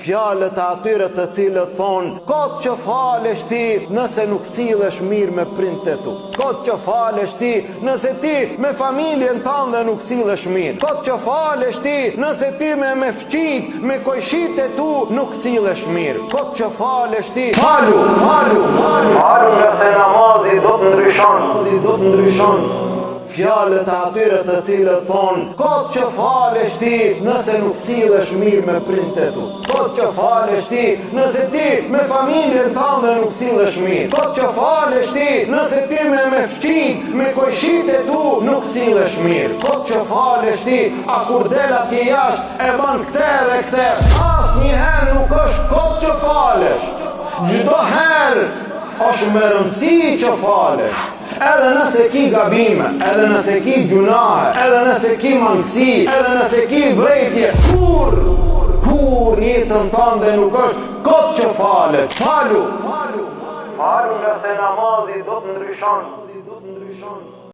fjalët e atyre të cilët thonë, kot që falesh ti nëse nuk sillesh mirë me prindët tu. Kot që falesh ti nëse ti me familjen tënde nuk sillesh mirë. Kot që falesh ti nëse ti me fqit, me kojshit e tu nuk sillesh mirë. Kot që falesh ti, falu nga se namazi do të ndryshon. Fjalët e atyre të cilët thonë, kot që falesh ti nëse nuk sillesh mirë me prindët tu. Kot që falesh ti nëse ti me familjen tënde nuk sillesh mirë. Kot që falesh ti nëse ti me fqit, me kojshit e tu nuk sillesh mirë. Kot që falesh ti, a kur del atje jashtë e ban këte dhe këte. Asnjëherë nuk është kot që falesh. Çdo herë është me rëndësi që falesh. Edhe nëse ki gabime, edhe nëse ki gjunahe, edhe nëse ki mangësi, edhe nëse ki vrejtje, kur jetën tënde nuk është kot që falet. Falu nga se namazi do të ndryshon.